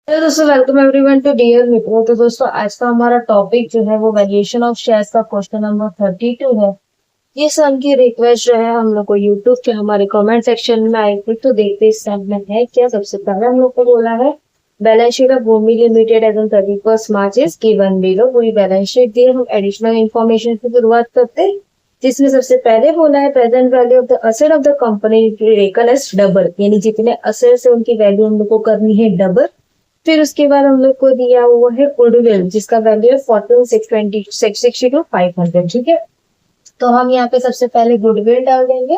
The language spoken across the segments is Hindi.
हेलो दोस्तों, वेलकम एवरीवन टू डियर मित्रों। तो दोस्तों, आज का हमारा टॉपिक जो है वो वैल्यूएशन ऑफ शेयर्स का क्वेश्चन नंबर 32 है। ये सर की रिक्वेस्ट जो है हम लोग को यूट्यूब के हमारे कमेंट सेक्शन में आई थी, तो देखते इस सब में है क्या। सबसे पहले हम लोग को बोला है balance sheet of Bhumi limited as on 31 March is given below. पूरी बैलेंस शीट दी है। हम एडिशनल इंफॉर्मेशन से शुरुआत करते हैं, जिसमें सबसे पहले बोला है present value of the asset of the company taken as double, यानी जितने असेट्स है उनकी वैल्यू हम लोग को करनी है डबल। फिर उसके बाद हम लोग को दिया हुआ है गुडविल, जिसका वैल्यू है 14,662,500। ठीक है, तो हम यहाँ पे सबसे पहले गुडविल डाल देंगे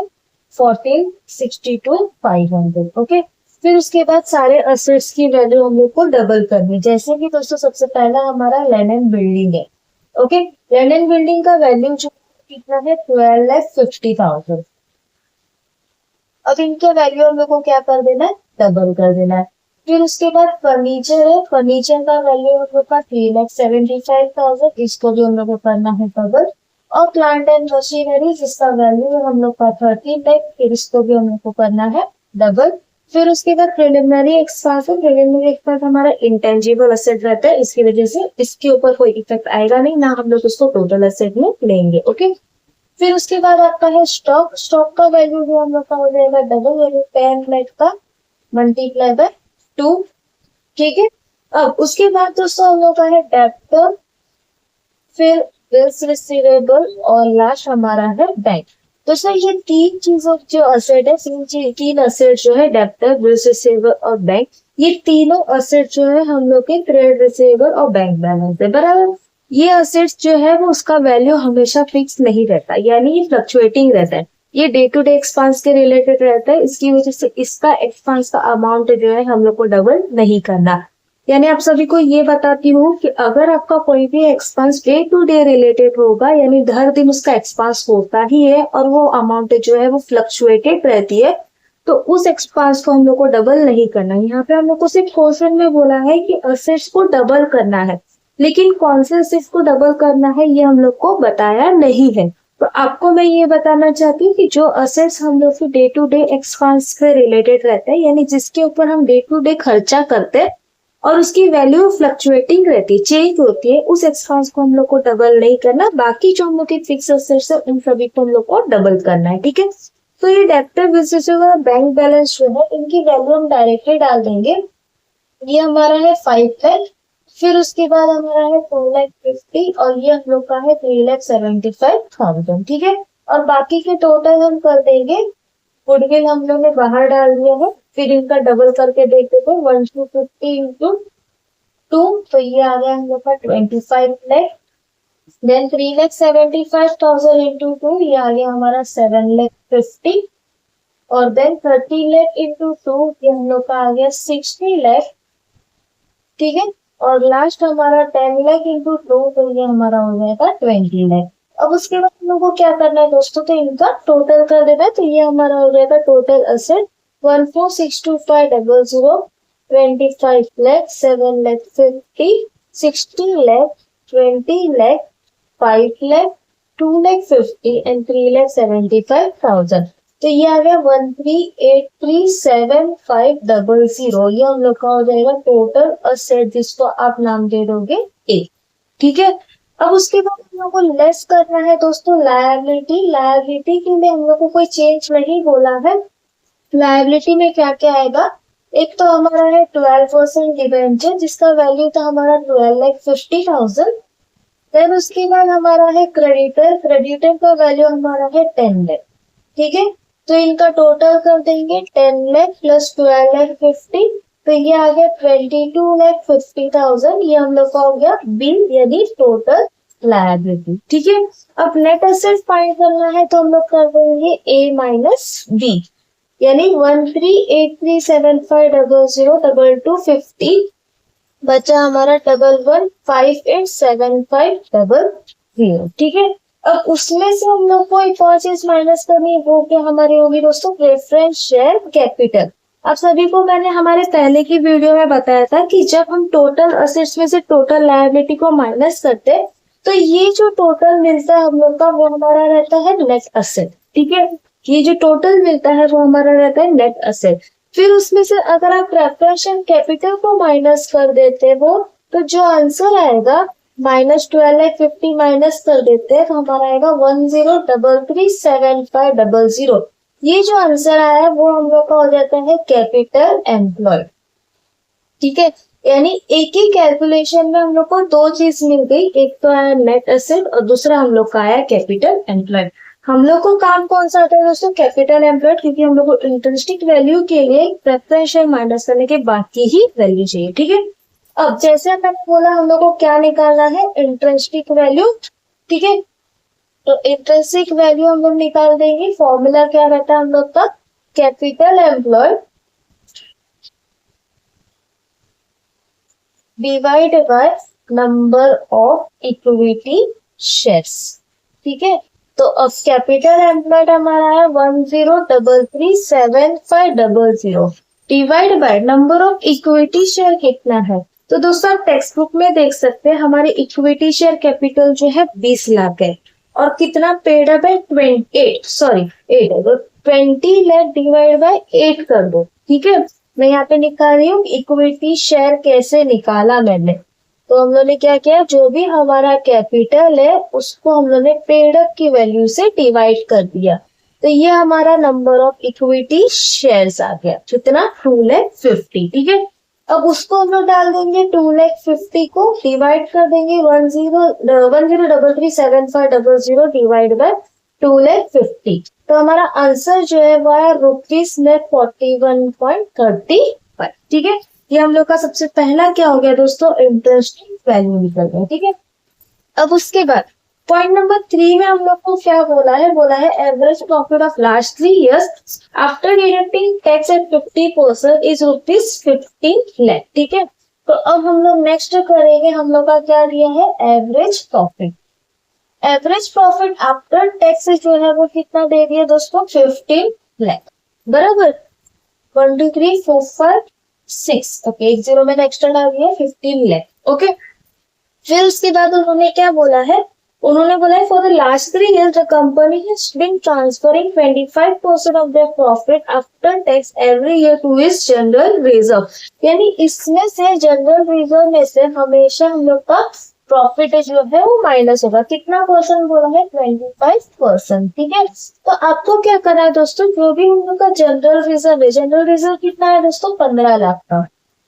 14,62,500। ओके, फिर उसके बाद सारे असेट्स की वैल्यू हम लोग को डबल करनी। जैसे कि दोस्तों सबसे पहला हमारा लैंड एंड बिल्डिंग है। ओके, लैंड एंड बिल्डिंग का वैल्यू जो कितना है 12,50,000। अब इनके वैल्यू हम लोग को क्या कर देना है, डबल कर देना है। फिर उसके बाद फर्नीचर है। फर्नीचर का वैल्यू हम लोग का 3,75,000, इसको भी हम लोग को करना है डबल। और प्लांट एंड मशीनरी, जिसका वैल्यू है हम लोग का 30 लाख, फिर इसको भी हम लोग को करना है डबल। फिर उसके बाद प्रिलिमिनरी एक्सपेंस है। प्रिलिमिनरी एक्सपेंस हमारा इंटेंजिबल असेट रहता है, इसकी वजह से इसके ऊपर कोई इफेक्ट आएगा नहीं, ना हम लोग इसको टोटल असेट में लेंगे। ओके, फिर उसके बाद आपका है स्टॉक। स्टॉक का वैल्यू भी हम लोग का हो जाएगा डबल, यानी 10 लाख का मल्टीप्लाई बाय 2। ठीक है, अब उसके बाद दोस्तों हम लोग का है डेब्टर, फिर बिल्स रिसीवेबल और लास्ट हमारा है बैंक। दोस्तों ये तीन चीजों जो असेट है, तीन असेट जो है डेब्टर, बिल्स रिसीवेबल और बैंक, ये तीनों असेट जो है हम लोग के ट्रेड रिसीवेबल और बैंक बैलेंस है, बराबर। ये असेट्स जो है वो उसका वैल्यू हमेशा फिक्स नहीं रहता, यानी ये फ्लक्चुएटिंग रहता है। ये डे टू डे एक्सपांस के रिलेटेड रहता है, इसकी वजह से इसका एक्सपांस का अमाउंट जो है हम लोग को डबल नहीं करना। यानी आप सभी को ये बताती हूँ कि अगर आपका कोई भी expense day to day related होगा, यानी हर दिन उसका एक्सपेंस होता ही है और वो अमाउंट जो है वो फ्लक्चुएटेड रहती है, तो उस एक्सपेंस को हम लोग को डबल नहीं करना। यहाँ पे हम लोग को सिर्फ क्वेश्चन में बोला है कि असेट्स को डबल करना है, लेकिन कौन से असेट्स को डबल करना है ये हम लोग को बताया नहीं है। तो आपको मैं ये बताना चाहती हूँ कि जो असेट्स हम लोग के डे टू डे एक्सपेंस से रिलेटेड रहते हैं, यानी जिसके ऊपर हम डे टू डे खर्चा करते हैं और उसकी वैल्यू फ्लक्चुएटिंग रहती है, चेंज होती है, उस एक्सपेंस को हम लोग को डबल नहीं करना। बाकी जो हम लोग के फिक्स असेट्स है उन सभी को हम लोग को डबल करना है। ठीक है, तो ये डेब्टर बिजनेस बैंक बैलेंस जो है इनकी वैल्यू हम डायरेक्टली डाल देंगे। ये हमारा है 5 लाख, फिर उसके बाद हमारा है 4,50,000 और ये हम लोग का है 3,75,000। ठीक है, और बाकी के टोटल हम कर देंगे। गुडविल हम लोग ने बाहर डाल दिया है, फिर इनका डबल करके देख देते हैं 1,250 इंटू 2, तो ये आ गया हम लोग का 25 लाख। देन 3,75,000 इंटू 2, ये आ गया हमारा 7,50,000। और देन 30 लाख इंटू 2, ये हम लोग का आ गया 60 लाख। ठीक है, और लास्ट हमारा 10 लाख इंटू 2, तो ये हमारा हो जाएगा 20 लाख। अब उसके बाद हम लोग को क्या करना है दोस्तों, तो इनका टोटल कर देना है। तो ये हमारा हो जाएगा total asset 14,62,500, 25 lakh, 7,50,000, 60 lakh, 20 lakh, 5 lakh, 2,50,000 and 3,75,000। तो ये आ गया 13837,500। ये हम लोग का हो जाएगा टोटल असेट, जिसको आप नाम दे दोगे ए। ठीक है, अब उसके बाद हम लोग को लेस करना है दोस्तों लायबिलिटी। लायबिलिटी के लिए हम लोग को कोई चेंज नहीं बोला है। लायबिलिटी में क्या क्या आएगा, एक तो हमारा है 12% डिबेंचर, जिसका वैल्यू था हमारा 12,50,000। देन उसके बाद हमारा है क्रेडिटर। क्रेडिटर का वैल्यू हमारा है 10 लाख। ठीक है, तो इनका टोटल कर देंगे 10 लाख प्लस 12,50,000, तो ये आ गया 22,50,000। ये हम लोग का हो गया बिल, यानी टोटल लायबिलिटी। ठीक है, अब नेट एसेट फाइंड करना है, तो हम लोग कर देंगे ए माइनस बी, यानी 13837500250 बचा हमारा 11,5,87500। ठीक है, अब उसमें से हम लोग को एक और चीज माइनस करनी है, वो क्या हमारी होगी दोस्तों, प्रेफरेंस शेयर कैपिटल। आप सभी को मैंने हमारे पहले की वीडियो में बताया था कि जब हम टोटल असेट्स में से टोटल लायबिलिटी को माइनस करते हैं, तो ये जो टोटल मिलता है हम लोग का, वो हमारा रहता है नेट असेट। ठीक है, ये जो टोटल मिलता है वो हमारा रहता है नेट असेट। फिर उसमें से अगर आप प्रेफरेंशियल कैपिटल को माइनस कर देते हो तो जो आंसर आएगा -12,50 माइनस कर देते हैं तो हमारा आएगा 10,33,75,00। ये जो आंसर आया है वो हम लोग का हो जाता है कैपिटल एम्प्लॉय। ठीक है, यानी एक ही कैलकुलेशन में हम लोग को दो चीज मिल गई, एक तो आया नेट एसेट और दूसरा हम लोग का आया कैपिटल एम्प्लॉय। हम लोग को काम कौन सा आता है दोस्तों? कैपिटल एम्प्लॉय, क्योंकि हम लोग को इंटरेस्टिंग वैल्यू के लिए प्रेफरेंशियल माइनस करने के बाद की ही वैल्यू चाहिए। ठीक है, अब जैसे मैंने बोला हम लोग को क्या निकालना है? Interesting value. ठीक है, तो इंटरेस्टिंग वैल्यू हम लोग निकाल देंगे। फॉर्मूला क्या रहता है हम लोग का? Capital employ divide by number of equity shares. ठीक है, तो अब कैपिटल एम्प्लॉयड हमारा है 10,33,75,00 divide by number of equity share कितना है? तो दोस्तों आप टेक्स्ट बुक में देख सकते हैं हमारे इक्विटी शेयर कैपिटल जो है 20 लाख है और कितना पेड अप है? 8 है, तो 20 लाख डिवाइड बाय 8 कर दो। ठीक है, मैं यहाँ पे निकाल रही हूँ इक्विटी शेयर कैसे निकाला मैंने। तो हम लोगों ने क्या किया, जो भी हमारा कैपिटल है उसको हम लोगों ने पेड अप की वैल्यू से डिवाइड कर दिया, तो ये हमारा नंबर ऑफ इक्विटी शेयर्स आ गया। कितना? 2,50,000। ठीक है, अब उसको हम लोग डाल देंगे 2,50,000 को डिवाइड कर देंगे 10,33,75,00 डिवाइड बाय 2,50,000। तो हमारा आंसर जो है वो है रुपीज में 41.35। ठीक है, ये हम लोग का सबसे पहला क्या हो गया दोस्तों? इंटरेस्टिंग वैल्यू निकल गया। ठीक है, अब उसके बाद पॉइंट नंबर 3 में हम लोग को क्या बोला है? बोला है average profit of last 3 years after deducting tax at 50% is ₹15 lakh. ठीक है, तो अब हम लोग नेक्स्ट करेंगे, हम लोग का क्या दिया है? Average profit. Average profit after tax जो है वो कितना दे दिया दोस्तों? 15 लाख। बराबर, 1 2 3 4 5 6। ओके, एक जीरो मैंने एक्स्ट्रा डाल दिया, 15 लाख। ओके, फिर उसके बाद उन्होंने क्या बोला है? उन्होंने बोला है for the last 3 years the company has been transferring 25% of their profit after tax every year to its general reserve. यानी इसमें से जनरल रिजर्व में से हमेशा हम लोग का प्रॉफिट जो है वो माइनस होगा। कितना परसेंट बोला है? 25%। ठीक है, तो आपको क्या करना है दोस्तों? जो भी हम लोग का जनरल रिजर्व है, जनरल रिजर्व कितना है दोस्तों? 15 लाख का।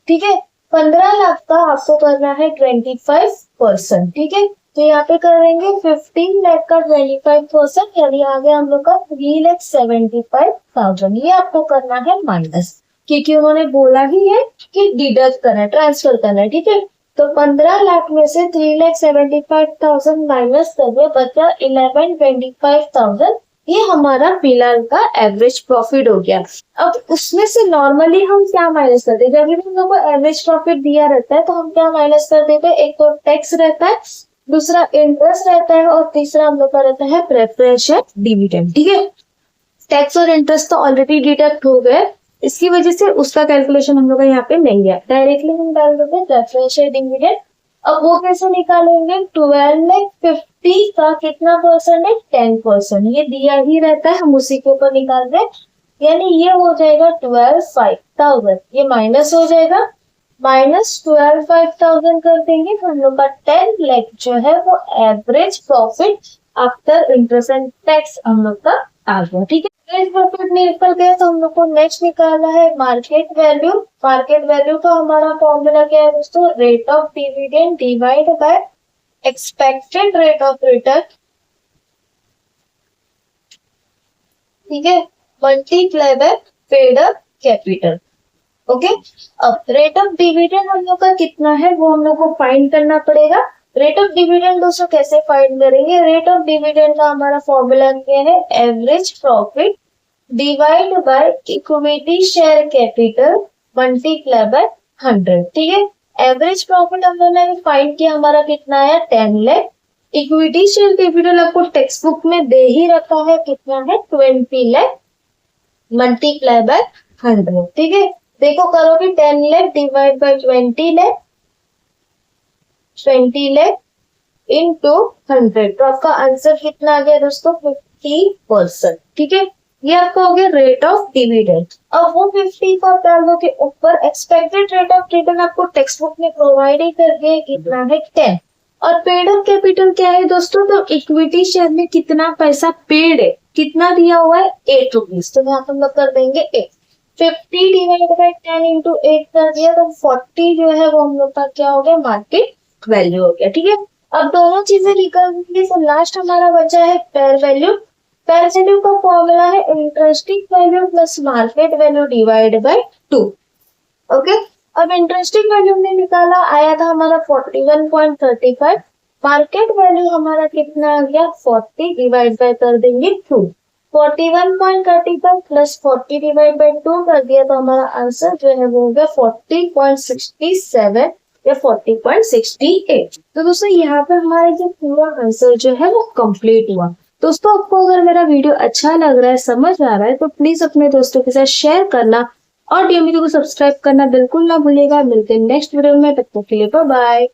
ठीक है, 15 लाख का आपको करना है 25%। ठीक है, तो यहाँ पे करेंगे 15 लाख का 25%, यानी आ गया हम लोग का 3,75,000। ये आपको करना है माइनस, क्योंकि उन्होंने बोला ही है कि डिडक्ट करना है, ट्रांसफर करना है। ठीक है, तो 15 लाख में से 3,75,000 माइनस कर दिया, बचा 11,25,000। ये हमारा फिलहाल का एवरेज प्रॉफिट हो गया। अब उसमें से नॉर्मली हम क्या माइनस करते हैं? जब भी हम लोग को एवरेज प्रॉफिट दिया रहता है तो हम क्या माइनस कर देते हैं? एक तो टैक्स रहता है, दूसरा इंटरेस्ट रहता है और तीसरा हम लोग का रहता है प्रेफरेंशियल डिविडेंड। ठीक है, टैक्स और इंटरेस्ट तो ऑलरेडी डिडक्ट हो गए, इसकी वजह से उसका कैलकुलेशन हम लोग का यहाँ पे नहीं है, डायरेक्टली हम डाल देते प्रेफरेंशियल डिविडेंड। अब वो कैसे निकालेंगे? 12,50,000 का कितना परसेंट है? 10%। ये दिया ही रहता है, हम उसी के ऊपर निकाल रहे हैं, यानी ये हो जाएगा 12,500। ये माइनस हो जाएगा, -12,500 कर देंगे तो हम लोग का 10 लाख जो है वो average profit after interest and tax हम लोग का आ गया। ठीक है, एवरेज प्रॉफिट निकल गया तो हम लोग को नेक्स्ट निकालना है मार्केट वैल्यू। मार्केट वैल्यू का हमारा फॉर्मूला क्या है दोस्तों? Rate of dividend divide by expected rate of return. ठीक है, multiply by paid up capital. Okay, अब रेट ऑफ डिविडेंड हम लोग का कितना है वो हम लोग को फाइंड करना पड़ेगा। रेट ऑफ डिविडेंड दोस्तों कैसे फाइंड करेंगे? रेट ऑफ डिविडेंड का हमारा फॉर्मूला क्या है? Average profit divide by equity share capital multiply by 100। ठीक है, एवरेज प्रॉफिट हम लोगों ने फाइंड किया, हमारा कितना है? 10 लाख। इक्विटी शेयर कैपिटल आपको टेक्स्ट बुक में दे ही रखा है, कितना है? 20 लाख मल्टीप्लाई बाय 100। ठीक है, देखो करोगे 10 lakh divide by 20 lakh, 20 lakh into 100, तो आपका आंसर कितना आ गया दोस्तों? 50%। ठीक है, ये आपका हो गया रेट ऑफ डिविडेंड। अब वो 50 को आप डाल दो के ऊपर एक्सपेक्टेड रेट ऑफ रिटर्न आपको टेक्स्ट बुक में प्रोवाइड ही कर दिया, कितना है 10। और पेड अप कैपिटल क्या है दोस्तों, तो इक्विटी शेयर में कितना पैसा पेड है, कितना दिया हुआ है 8 रुपीज, तो यहाँ हम लोग कर देंगे 8। 50 डिवाइड बाई 10 इंटू 8 कर दिया तो 40 जो है वो हम लोग का क्या हो गया, मार्केट वैल्यू हो गया। ठीक है, अब दोनों चीजें निकल गई तो लास्ट हमारा बचा है फेयर वैल्यू। फेयर वैल्यू का फॉर्मूला है interesting value plus market value divide by 2। Okay, अब इंटरेस्टिंग वैल्यू ने निकाला, आया था हमारा 41.35। मार्केट वैल्यू हमारा कितना आ गया 40 डिवाइड बाय कर देंगे 2। 41.35 प्लस 40 डिवाइड बाय 2 कर दिया तो हमारा आंसर जो है वो हो गया 40.67 या 40.68। तो दोस्तों यहाँ पे हमारा जो पूरा आंसर जो है वो कंप्लीट हुआ। दोस्तों आपको अगर मेरा वीडियो अच्छा लग रहा है, समझ आ रहा है, तो प्लीज अपने दोस्तों के साथ शेयर करना और डीएमवी को सब्सक्राइब करना बिल्कुल ना भूलिएगा। मिलते हैं नेक्स्ट वीडियो में, तब तक के लिए बाय बाय।